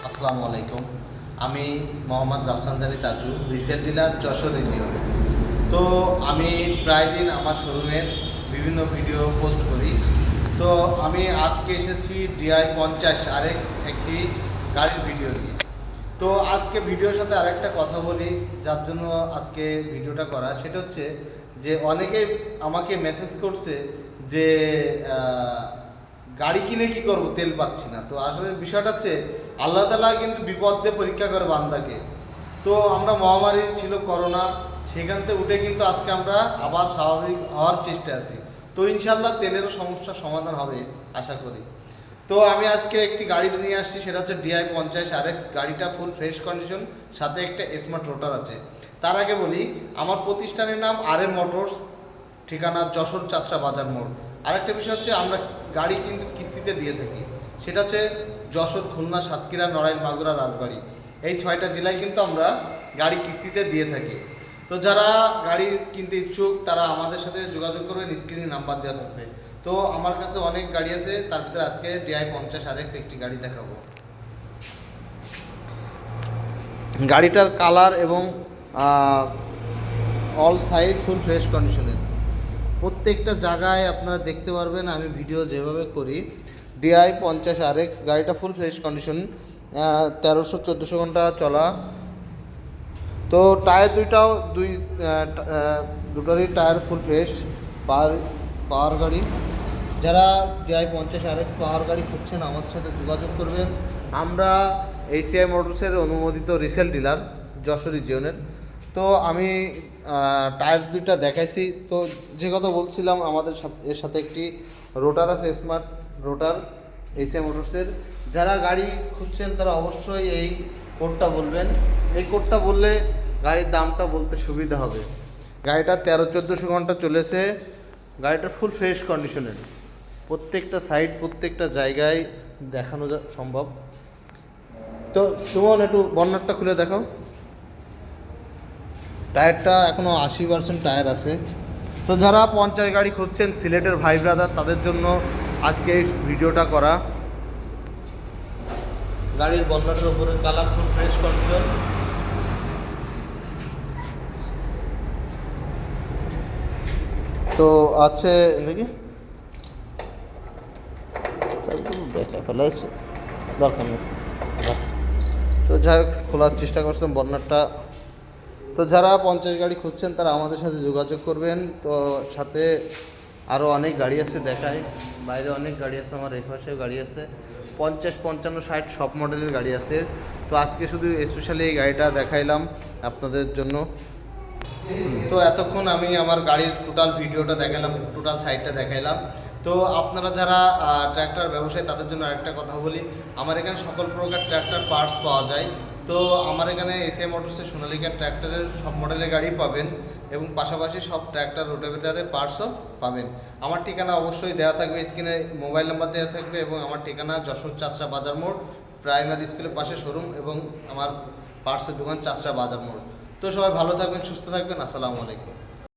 আসসালামু আলাইকুম। আমি Mohammad Rafsanjani Taju, resell dealer Jessore region. তো আমি প্রায় দিন আমার শোরুমের বিভিন্ন ভিডিও পোস্ট করি। তো আমি আজকে এসেছি DI 50 RX একটি গাড়ির ভিডিও নিয়ে। তো আজকে ভিডিওর সাথে আরেকটা কথা বলি, যার জন্য আজকে ভিডিওটা করা, সেটা হচ্ছে যে অনেকেই আমাকে মেসেজ করছে যে গাড়ি কিনে কি করব, তেল পাচ্ছি না। তো আসলে বিষয়টা হচ্ছে আল্লাহ তাআলা কিন্তু বিপদ দিয়ে পরীক্ষা করে বান্দাকে। তো আমরা মহামারী ছিল করোনা, সেখান থেকে উঠে কিন্তু আজকে আমরা আবার স্বাভাবিক হওয়ার চেষ্টায় আছি। তো ইনশাল্লাহ তেলেরও সমস্যার সমাধান হবে আশা করি। তো আমি আজকে একটি গাড়ি নিয়ে আসছি, সেটা হচ্ছে DI 50 RX। গাড়িটা ফুল ফ্রেশ কন্ডিশন, সাথে একটা স্মার্ট রোটার আছে। তার আগে বলি, আমার প্রতিষ্ঠানের নাম RM মোটরস, ঠিকানা যশোর চাষরা বাজার মোড়। আরেকটা বিষয় হচ্ছে আমরা গাড়ি কিন্তু কিস্তিতে দিয়ে থাকি, সেটা হচ্ছে যশোর, খুলনা, সাতক্ষীরা, নড়াইল, মাগুরা, রাজবাড়ী, এই 6টা জেলায় কিন্তু আমরা গাড়ি কিস্তিতে দিয়ে থাকি। তো যারা গাড়ি কিনতে ইচ্ছুক তারা আমাদের সাথে যোগাযোগ করবেন, স্ক্রিনে নাম্বার দেওয়া থাকবে। তো আমার কাছে অনেক গাড়ি আছে, তার ভিতরে আজকে DI 50 RX একটি গাড়ি দেখাবো। গাড়িটার কালার এবং অল সাইড ফুল ফ্রেশ কন্ডিশনের, প্রত্যেকটা জায়গায় আপনারা দেখতে পারবেন আমি ভিডিও যেভাবে করি। DI 50 RX গাড়িটা ফুল ফ্রেশ কন্ডিশন, 1300-1400 ঘন্টা চলা। তো টায়ার দুটোরই টায়ার ফুল ফ্রেশ, পাওয়ার গাড়ি। যারা DI 50 RX পাওয়ার গাড়ি খুঁজছেন আমাদের সাথে যোগাযোগ করবেন। আমরা ACI মোটরসের অনুমোদিত রিসেল ডিলার যশোর রিজিয়নের। তো আমি টায়ার দুইটা দেখাইছি। তো যে কথা বলছিলাম, আমাদের এর সাথে একটি রোটার আছে, স্মার্ট রোটার ACI মোটরসের। যারা গাড়ি খুঁজছেন তারা অবশ্যই এই কোডটা বলবেন। এই কোডটা বললে গাড়ির দামটা বলতে সুবিধা হবে। গাড়িটা 1300-1400 ঘন্টা চলেছে। গাড়িটা ফুল ফ্রেশ কন্ডিশনের, প্রত্যেকটা সাইড প্রত্যেকটা জায়গায় দেখানো সম্ভব। তো সুমন, একটু বর্নারটা খুলে দেখো। টায়ারটা এখনও 80% টায়ার আছে। তো যারা 50 গাড়ি খুঁজছেন, সিলেটের ভাই ব্রাদার, তাদের জন্য আজকে এই ভিডিওটা করা। গাড়ির বর্নারের উপরে কালার ফুল ফ্রেশ কন্ডিশন। তো আছে দেখি দেখা ফেলাইছে, দরকার নেই। তো যাই হোক, খোলার চেষ্টা করছিলাম বর্নারটা। তো যারা 50 গাড়ি খুঁজছেন তারা আমাদের সাথে যোগাযোগ করবেন। তো সাথে আরও অনেক গাড়ি আছে, দেখায় বাইরে অনেক গাড়ি আছে, আমার এই পাশেও গাড়ি আছে। 50, 55, 60 সব মডেলের গাড়ি আছে। তো আজকে শুধু স্পেশালি এই গাড়িটা দেখাইলাম আপনাদের জন্য। তো এতক্ষণ আমি আমার গাড়ির টোটাল ভিডিওটা দেখালাম, টোটাল সাইডটা দেখাইলাম। তো আপনারা যারা ট্র্যাক্টর ব্যবসায়ী তাদের জন্য আরেকটা কথা বলি, আমার এখানে সকল প্রকার ট্র্যাক্টর পার্টস পাওয়া যায়। তো আমার এখানে ACI মোটরসের সোনালিকা ট্র্যাক্টরের সব মডেলের গাড়ি পাবেন, এবং পাশাপাশি সব ট্র্যাক্টর রোটাভেটারের পার্টসও পাবেন। আমার ঠিকানা অবশ্যই দেওয়া থাকবে স্ক্রিনে, মোবাইল নাম্বার দেওয়া থাকবে, এবং আমার ঠিকানা যশোর চাষরা বাজার মোড়, প্রাইমারি স্কুলের পাশে শোরুম, এবং আমার পার্টসের দোকান চাষরা বাজার মোড়। তো সবাই ভালো থাকবেন, সুস্থ থাকবেন। আসসালামু আলাইকুম।